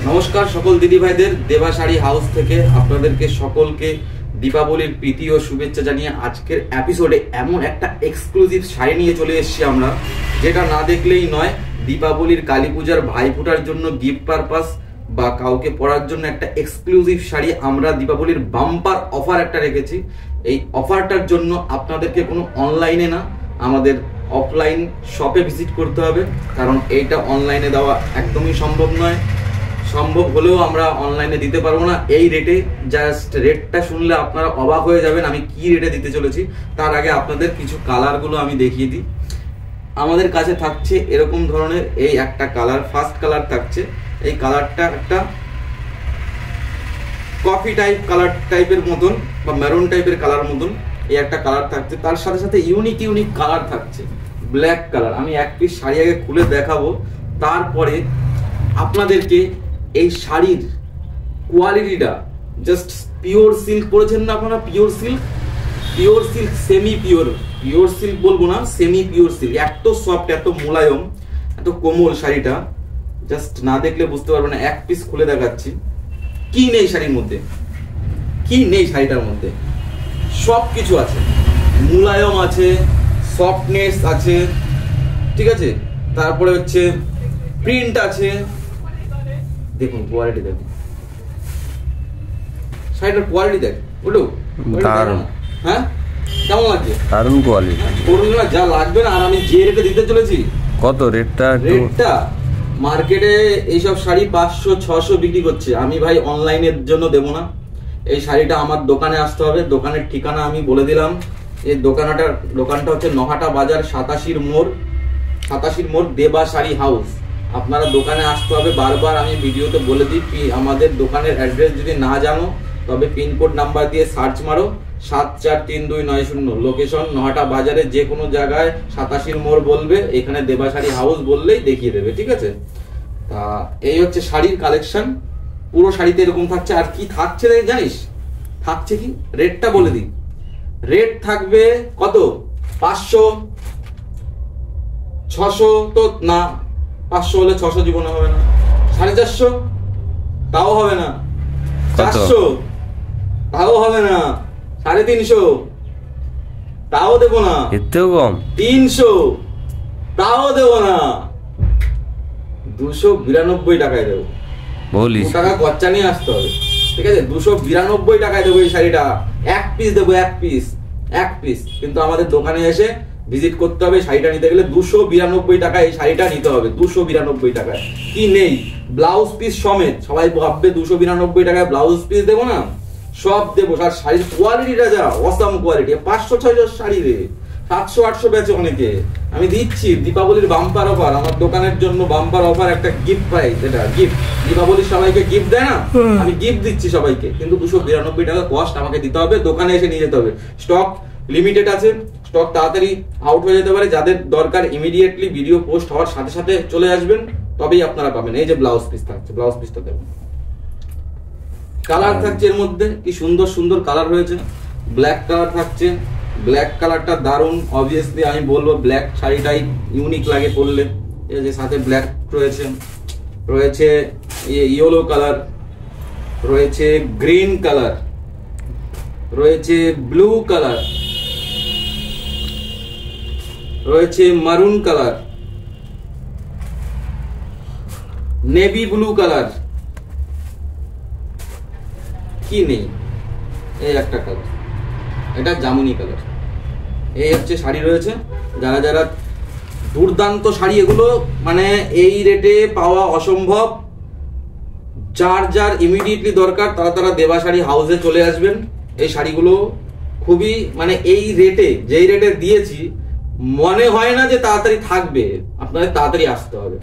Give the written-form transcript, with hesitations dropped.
নমস্কার সকল দিদি ভাইদের, দেবা শাড়ি হাউস থেকে আপনাদেরকে সকলকে দীপাবলির প্রীতি ও শুভেচ্ছা জানিয়ে আজকের এপিসোডে এমন একটা এক্সক্লুসিভ শাড়ি নিয়ে চলে এসেছি আমরা, যেটা না দেখলেই নয়। দীপাবলির কালী পূজার ভাইফোঁটার জন্য গিফট পারপাস বা কাউকে পরার জন্য একটা এক্সক্লুসিভ শাড়ি আমরা দীপাবলির বাম্পার অফার একটা রেখেছি। এই অফারটার জন্য আপনাদেরকে কোনো অনলাইনে না, আমাদের অফলাইন শপে ভিজিট করতে হবে, কারণ এইটা অনলাইনে দেওয়া একদমই সম্ভব নয়। সম্ভব হলেও আমরা অনলাইনে দিতে পারবো না এই রেটে। জাস্ট রেটটা শুনলে আপনারা অবাক হয়ে যাবেন আমি কি রেটে দিতে চলেছি। তার আগে আপনাদের কিছু কালারগুলো আমি দেখিয়ে দিই। আমাদের কাছে থাকছে এরকম ধরনের এই একটা কালার, ফার্স্ট কালার থাকছে। এই কালারটা একটা কফি কালার মতন বা মেরুন টাইপের কালার মতন এই একটা কালার থাকছে। তার সাথে সাথে ইউনিক কালার থাকছে ব্ল্যাক কালার। আমি এক পিস শাড়ি আগে খুলে দেখাবো, তারপরে আপনাদেরকে এই শাড়ির কোয়ালিটিটা, জাস্ট পিওর সিল্ক পরেছেন না আপনারা, pure silk semi pure silk বলবো না, সেমি পিওর সিল্ক। এত সফট, এত মোলায়ম, এত কোমল শাড়িটা, জাস্ট না দেখলে বুঝতে পারবেন না। এক পিস খুলে দেখাচ্ছি। কি নেই শাড়ির মধ্যে, কি নেই শাড়িটার মধ্যে? সব কিছু আছে, মোলায়ম আছে, সফটনেস আছে, ঠিক আছে। তারপরে হচ্ছে প্রিন্ট আছে। দেখুন কোয়ালিটি, দেখুন শাড়িটার কোয়ালিটি দেখ, ওটা দারুণ। হ্যাঁ, কেমন লাগছে? দারুণ কোয়ালিটি। করুন না, যা লাগবে না। আর আমি যে রেটে দিতে চলেছি, কত রেটটা মার্কেটে এইসব শাড়ি 500-600 বিক্রি করছে। আমি ভাই অনলাইনের জন্য দেবো না। এই শাড়িটা আমার দোকানে আসতে হবে। দোকানের ঠিকানা আমি বলে দিলাম। এই দোকানটা হচ্ছে নহাটা বাজার 87 মোড় দেবা শাড়ি হাউস। আপনারা দোকানে আসতে হবে। বারবার আমি ভিডিওতে বলে দিই, আমাদের দোকানের অ্যাড্রেস যদি না জানো তবে পিনকোড নাম্বার দিয়ে সার্চ মারো 743290। লোকেশন নহাটা বাজারে যে কোনো জায়গায় 87 মোড় বলবে, এখানে দেবা শাড়ি হাউস বললেই দেখিয়ে দেবে, ঠিক আছে। তা এই হচ্ছে শাড়ির কালেকশন। পুরো শাড়িতে এরকম থাকছে। আর কি থাকছে জানিস? থাকছে কি, রেটটা বলে দিই। রেট থাকবে কত? 500, 600 তো না, 500 হলে 600 জীবনে হবে না। 450 তাও হবে না, 400 তাও হবে না, 350 তাও দেবো না, এতেও কম 300 তাও দেবো না, 292 টাকায় দেবো। বলিস টাকা খরচা নিয়ে আসতে হবে, ঠিক আছে। 292 টাকায় দেবো এই শাড়িটা। এক পিস দেবো, এক পিস। কিন্তু আমাদের দোকানে এসে ভিজিট করতে হবে। শাড়িটা নিতে গেলে 292 টাকায় এই শাড়িটা নিতে হবে। 292 টাকায় কি নেই? ব্লাউজ পিস সমেত। সবাই ভাববে 292 টাকায় ব্লাউজ পিস দেবো না, সব দেবো। আর শাড়ির কোয়ালিটিটা যা অসাম কোয়ালিটি। 500-600 শাড়ি রে, 700-800 বেচে অনেকে। আমি দিচ্ছি দীপাবলির বাম্পার অফার। আমার দোকানের জন্য বাম্পার অফার, একটা গিফট প্রাইস। এটা গিফট, দীপাবলির সবাইকে গিফট দেয় না, আমি গিফট দিচ্ছি সবাইকে। কিন্তু 292 টাকা কস্ট আমাকে দিতে হবে। দোকানে এসে নিয়ে যেতে হবে। স্টক লিমিটেড আছে, স্টক তাড়াতাড়ি আউট হয়ে যেতে পারে। যাদের দরকার ইমিডিয়েটলি ভিডিও পোস্ট হওয়ার সাথে সাথে চলে আসবেন, তবেই আপনারা পাবেন। এই যে ব্লাউজ পিস থাকছে, ব্লাউজ পিসটা দেখুন। কালার থাকছে এর মধ্যে, কি সুন্দর কালার রয়েছে। ব্ল্যাক কালার থাকছে, ব্ল্যাক কালারটা দারুণ। অবভিয়াসলি আমি বলবো ব্ল্যাক শাড়িটাই ইউনিক লাগে পরলে। এই যে সাথে ব্ল্যাক রয়েছে ইয়েলো কালার, রয়েছে গ্রিন কালার, রয়েছে ব্লু কালার, রয়েছে মারুন কালার, নেভি ব্লু কালার। কি নেই? এই একটা কালার, এটা জামুনি কালার। এই হচ্ছে শাড়ি রয়েছে। যারা দুর্দান্ত শাড়ি, এগুলো মানে এই রেটে পাওয়া অসম্ভব। যার ইমিডিয়েটলি দরকার তারা দেবা শাড়ি হাউসে চলে আসবেন। এই শাড়িগুলো খুবই মানে এই রেটে, যেই রেটে দিয়েছি, মনে হয় না যে তাড়াতাড়ি থাকবে। আপনাদের তাড়াতাড়ি আসতে হবে।